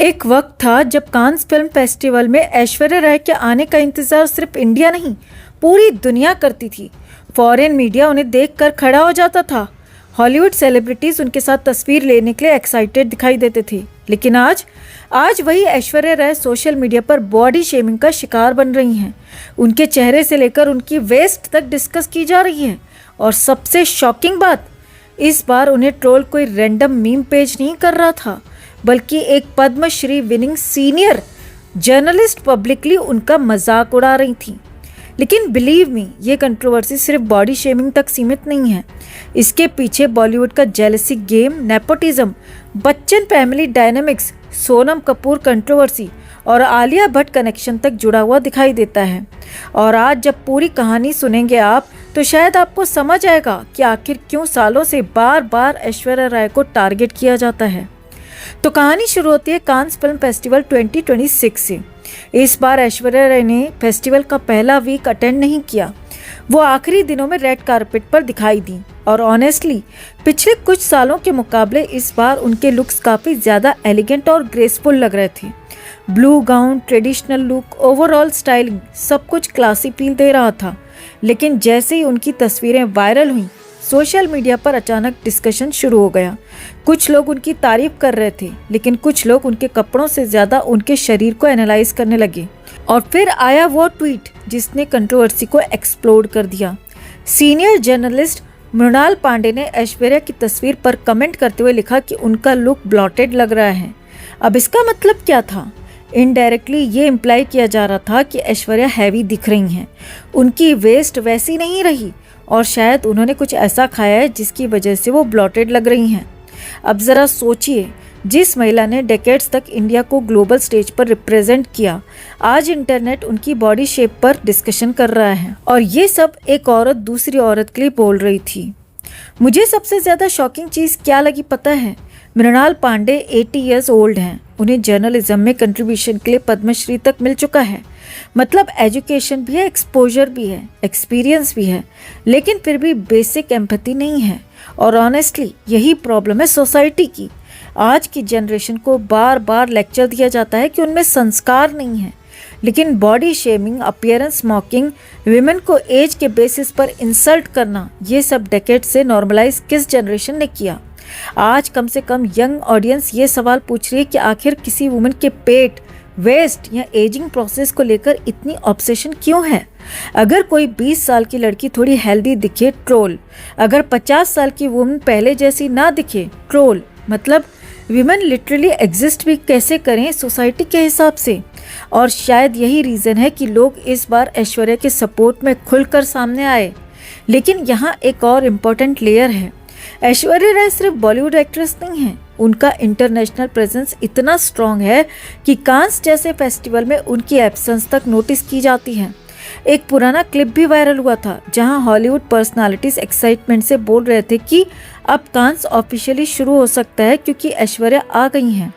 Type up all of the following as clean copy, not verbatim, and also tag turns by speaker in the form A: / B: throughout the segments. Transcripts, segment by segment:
A: एक वक्त था जब कांस फिल्म फेस्टिवल में ऐश्वर्या राय के आने का इंतजार सिर्फ इंडिया नहीं, पूरी दुनिया करती थी। फॉरेन मीडिया उन्हें देखकर खड़ा हो जाता था। हॉलीवुड सेलिब्रिटीज उनके साथ तस्वीर लेने के लिए एक्साइटेड दिखाई देते थे। लेकिन आज वही ऐश्वर्या राय सोशल मीडिया पर बॉडी शेमिंग का शिकार बन रही हैं। उनके चेहरे से लेकर उनकी वेस्ट तक डिस्कस की जा रही है। और सबसे शॉकिंग बात, इस बार उन्हें ट्रोल कोई रैंडम मीम पेज नहीं कर रहा था, बल्कि एक Padmashri winning senior journalist publicly उनका मजाक उड़ा रही थी। लेकिन बिलीव मी, ये कंट्रोवर्सी सिर्फ बॉडी शेमिंग तक सीमित नहीं है। इसके पीछे बॉलीवुड का jealousy game, nepotism, Bachchan family dynamics, Sonam Kapoor controversy और आलिया भट्ट कनेक्शन तक जुड़ा हुआ दिखाई देता है। और आज जब पूरी कहानी सुनेंगे आप, तो शायद आपको समझ आएगा कि आखिर क्यों सालों से बार बार ऐश्वर्या राय को टारगेट किया जाता है। तो कहानी शुरू होती है कांस फिल्म फेस्टिवल 2026 से। इस बार ऐश्वर्या राय ने फेस्टिवल का पहला वीक अटेंड नहीं किया। वो आखिरी दिनों में रेड कारपेट पर दिखाई दी और ऑनेस्टली पिछले कुछ सालों के मुकाबले इस बार उनके लुक्स काफ़ी ज़्यादा एलिगेंट और ग्रेसफुल लग रहे थे। Blue gown, traditional look, overall styling, सब कुछ क्लासी फील दे रहा था। लेकिन जैसे ही उनकी तस्वीरें वायरल हुई, सोशल मीडिया पर अचानक डिस्कशन शुरू हो गया। कुछ लोग उनकी तारीफ कर रहे थे, लेकिन कुछ लोग उनके कपड़ों से ज़्यादा उनके शरीर को एनालाइज करने लगे। और फिर आया वो ट्वीट जिसने कंट्रोवर्सी को एक्सप्लोड कर दिया। सीनियर जर्नलिस्ट मृणाल पांडे ने ऐश्वर्या की तस्वीर पर कमेंट करते हुए लिखा कि उनका लुक ब्लॉटेड लग रहा है। अब इसका मतलब क्या था? इनडायरेक्टली ये इम्प्लाई किया जा रहा था कि ऐश्वर्या हैवी दिख रही हैं, उनकी वेस्ट वैसी नहीं रही और शायद उन्होंने कुछ ऐसा खाया है जिसकी वजह से वो ब्लॉटेड लग रही हैं। अब ज़रा सोचिए, जिस महिला ने डेकेड्स तक इंडिया को ग्लोबल स्टेज पर रिप्रेजेंट किया, आज इंटरनेट उनकी बॉडी शेप पर डिस्कशन कर रहा है। और ये सब एक औरत दूसरी औरत के लिए बोल रही थी। मुझे सबसे ज़्यादा शॉकिंग चीज़ क्या लगी पता है? मृणाल पांडे 80 ईयर्स ओल्ड हैं। उन्हें जर्नलिज्म में कंट्रीब्यूशन के लिए पद्मश्री तक मिल चुका है। मतलब एजुकेशन भी है, एक्सपोजर भी है, एक्सपीरियंस भी है, लेकिन फिर भी बेसिक एम्पैथी नहीं है। और ऑनेस्टली यही प्रॉब्लम है सोसाइटी की। आज की जनरेशन को बार बार लेक्चर दिया जाता है कि उनमें संस्कार नहीं है, लेकिन बॉडी शेमिंग, अपीयरेंस मॉकिंग, विमेन को एज के बेसिस पर इंसल्ट करना, ये सब डेकेड से नॉर्मलाइज किस जनरेशन ने किया? आज कम से कम यंग ऑडियंस ये सवाल पूछ रही है कि आखिर किसी वुमेन के पेट, वेस्ट या एजिंग प्रोसेस को लेकर इतनी ऑब्सेशन क्यों है? अगर कोई 20 साल की लड़की थोड़ी हेल्दी दिखे, ट्रोल। अगर 50 साल की वुमेन पहले जैसी ना दिखे, ट्रोल। मतलब विमेन लिटरली एग्जिस्ट भी कैसे करें सोसाइटी के हिसाब से? और शायद यही रीज़न है कि लोग इस बार ऐश्वर्या के सपोर्ट में खुलकर सामने आए। लेकिन यहाँ एक और इम्पोर्टेंट लेयर है। ऐश्वर्या राय सिर्फ बॉलीवुड एक्ट्रेस नहीं है, उनका इंटरनेशनल प्रेजेंस इतना स्ट्रॉन्ग है कि कांस जैसे फेस्टिवल में उनकी एब्सेंस तक नोटिस की जाती है। एक पुराना क्लिप भी वायरल हुआ था जहां हॉलीवुड पर्सनालिटीज एक्साइटमेंट से बोल रहे थे कि अब कांस ऑफिशियली शुरू हो सकता है क्योंकि ऐश्वर्या आ गई हैं।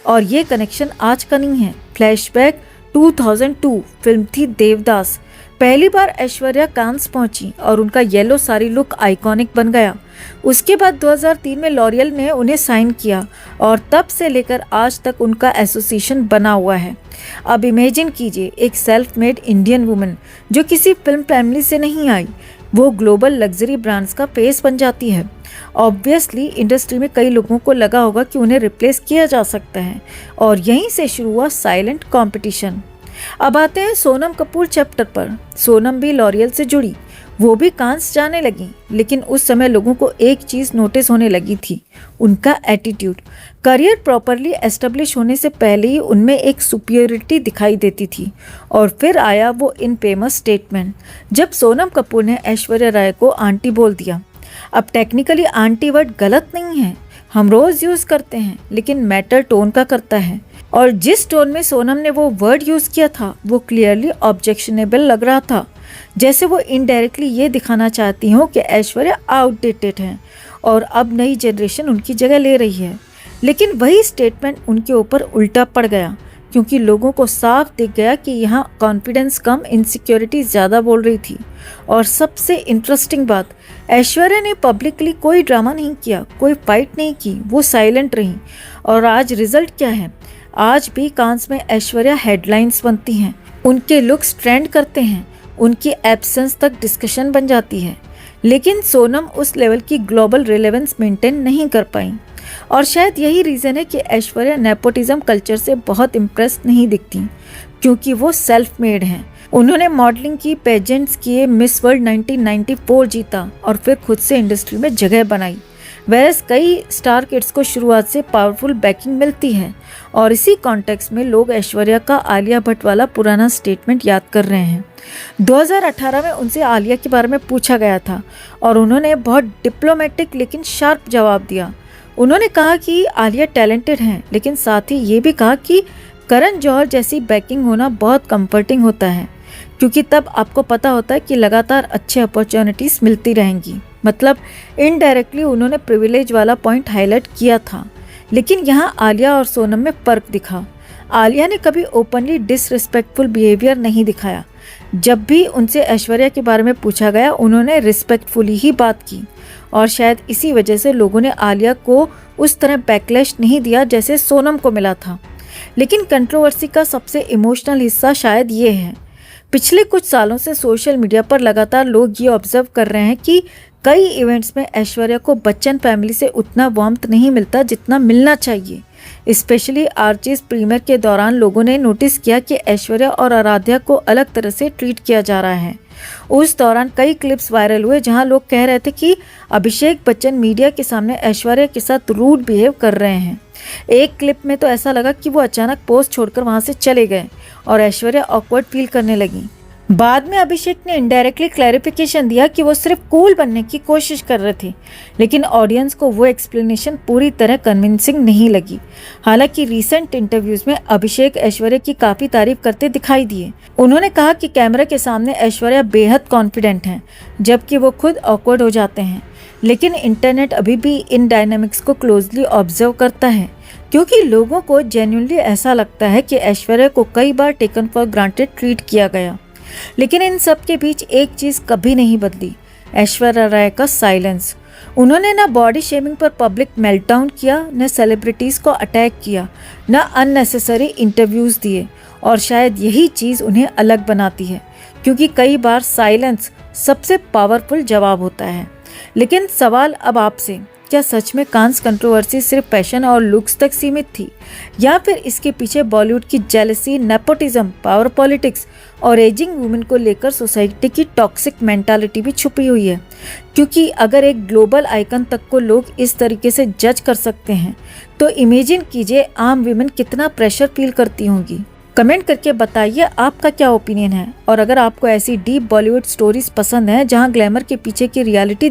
A: और ये कनेक्शन आज का नहीं है। फ्लैशबैक 2002 फिल्म थी देवदास। पहली बार ऐश्वर्या कांस पहुंची और उनका येलो साड़ी लुक आइकॉनिक बन गया। उसके बाद 2003 में लॉरियल ने उन्हें साइन किया और तब से लेकर आज तक उनका एसोसिएशन बना हुआ है। अब इमेजिन कीजिए, एक सेल्फ मेड इंडियन वुमेन जो किसी फिल्म फैमिली से नहीं आई, वो ग्लोबल लग्जरी ब्रांड्स का फेस बन जाती है। ऑब्वियसली इंडस्ट्री में कई लोगों को लगा होगा कि उन्हें रिप्लेस किया जा सकता है और यहीं से शुरू हुआ साइलेंट कॉम्पिटिशन। अब आते हैं सोनम कपूर चैप्टर पर। सोनम भी लॉरियल से जुड़ी, वो भी कांस जाने लगी। लेकिन उस समय लोगों को एक चीज़ नोटिस होने लगी थी, उनका एटीट्यूड। करियर प्रॉपरली एस्टेब्लिश होने से पहले ही उनमें एक सुपीरियरिटी दिखाई देती थी। और फिर आया वो इनफेमस स्टेटमेंट जब सोनम कपूर ने ऐश्वर्या राय को आंटी बोल दिया। अब टेक्निकली आंटी वर्ड गलत नहीं है, हम रोज़ यूज़ करते हैं, लेकिन मैटर टोन का करता है। और जिस टोन में सोनम ने वो वर्ड यूज़ किया था, वो क्लियरली ऑब्जेक्शनेबल लग रहा था। जैसे वो इनडायरेक्टली ये दिखाना चाहती हो कि ऐश्वर्या आउटडेटेड है और अब नई जनरेशन उनकी जगह ले रही है। लेकिन वही स्टेटमेंट उनके ऊपर उल्टा पड़ गया, क्योंकि लोगों को साफ दिख गया कि यहाँ कॉन्फिडेंस कम, इनसिक्योरिटी ज़्यादा बोल रही थी। और सबसे इंटरेस्टिंग बात, ऐश्वर्या ने पब्लिकली कोई ड्रामा नहीं किया, कोई फाइट नहीं की, वो साइलेंट रही। और आज रिजल्ट क्या है? आज भी कांस में ऐश्वर्या हेडलाइंस बनती हैं, उनके लुक्स ट्रेंड करते हैं, उनकी एब्सेंस तक डिस्कशन बन जाती है। लेकिन सोनम उस लेवल की ग्लोबल रिलेवेंस मेंटेन नहीं कर पाई और शायद यही रीज़न है कि ऐश्वर्या नेपोटिज्म कल्चर से बहुत इम्प्रेस नहीं दिखती, क्योंकि वो सेल्फ मेड हैं। उन्होंने मॉडलिंग की, पेजेंट्स किए, मिस वर्ल्ड 1994 जीता और फिर खुद से इंडस्ट्री में जगह बनाई। वैसे कई स्टार किड्स को शुरुआत से पावरफुल बैकिंग मिलती है और इसी कॉन्टेक्स्ट में लोग ऐश्वर्या का आलिया भट्ट वाला पुराना स्टेटमेंट याद कर रहे हैं। 2018 में उनसे आलिया के बारे में पूछा गया था और उन्होंने बहुत डिप्लोमेटिक लेकिन शार्प जवाब दिया। उन्होंने कहा कि आलिया टैलेंटेड हैं, लेकिन साथ ही ये भी कहा कि करण जौहर जैसी बैकिंग होना बहुत कंफर्टिंग होता है, क्योंकि तब आपको पता होता है कि लगातार अच्छे अपॉर्चुनिटीज़ मिलती रहेंगी। मतलब इनडायरेक्टली उन्होंने प्रिविलेज वाला पॉइंट हाईलाइट किया था। लेकिन यहाँ आलिया और सोनम में फ़र्क दिखा। आलिया ने कभी ओपनली डिसरिस्पेक्टफुल बिहेवियर नहीं दिखाया। जब भी उनसे ऐश्वर्या के बारे में पूछा गया, उन्होंने रिस्पेक्टफुली ही बात की और शायद इसी वजह से लोगों ने आलिया को उस तरह बैकलैश नहीं दिया जैसे सोनम को मिला था। लेकिन कंट्रोवर्सी का सबसे इमोशनल हिस्सा शायद ये है। पिछले कुछ सालों से सोशल मीडिया पर लगातार लोग ये ऑब्जर्व कर रहे हैं कि कई इवेंट्स में ऐश्वर्या को बच्चन फैमिली से उतना वार्मथ नहीं मिलता जितना मिलना चाहिए। स्पेशली आर्चीज प्रीमियर के दौरान लोगों ने नोटिस किया कि ऐश्वर्या और आराध्या को अलग तरह से ट्रीट किया जा रहा है। उस दौरान कई क्लिप्स वायरल हुए जहां लोग कह रहे थे कि अभिषेक बच्चन मीडिया के सामने ऐश्वर्या के साथ रूड बिहेव कर रहे हैं। एक क्लिप में तो ऐसा लगा कि वो अचानक पोस्ट छोड़कर वहां से चले गए और ऐश्वर्या ऑकवर्ड फील करने लगी। बाद में अभिषेक ने इनडायरेक्टली क्लैरिफिकेशन दिया कि वो सिर्फ कूल बनने की कोशिश कर रहे थे, लेकिन ऑडियंस को वो एक्सप्लेनेशन पूरी तरह कन्विंसिंग नहीं लगी। हालांकि रीसेंट इंटरव्यूज में अभिषेक ऐश्वर्या की काफ़ी तारीफ करते दिखाई दिए। उन्होंने कहा कि कैमरा के सामने ऐश्वर्या बेहद कॉन्फिडेंट हैं, जबकि वो खुद ऑकवर्ड हो जाते हैं। लेकिन इंटरनेट अभी भी इन डायनामिक्स को क्लोजली ऑब्जर्व करता है, क्योंकि लोगों को जेन्युइनली ऐसा लगता है कि ऐश्वर्या को कई बार टेकन फॉर ग्रांटेड ट्रीट किया गया। लेकिन इन सब के बीच एक चीज़ कभी नहीं बदली, ऐश्वर्या राय का साइलेंस। उन्होंने न बॉडी शेमिंग पर पब्लिक मेल्टडाउन किया, न सेलिब्रिटीज़ को अटैक किया, न अननेसेसरी इंटरव्यूज़ दिए। और शायद यही चीज़ उन्हें अलग बनाती है, क्योंकि कई बार साइलेंस सबसे पावरफुल जवाब होता है। लेकिन सवाल अब आपसे, क्या सच में कांस कंट्रोवर्सी सिर्फ फैशन और लुक्स तक सीमित थी, या फिर इसके पीछे बॉलीवुड की जेलसी, नेपोटिज्म, पावर पॉलिटिक्स और एजिंग वुमेन को लेकर सोसाइटी की टॉक्सिक मेंटालिटी भी छुपी हुई है? क्योंकि अगर एक ग्लोबल आइकन तक को लोग इस तरीके से जज कर सकते हैं, तो इमेजिन कीजिए आम वुमेन कितना प्रेशर फील करती होंगी। कमेंट करके बताइए आपका क्या ओपिनियन है। और अगर आपको ऐसी डीप बॉलीवुड स्टोरीज पसंद है जहां ग्लैमर के पीछे की रियलिटी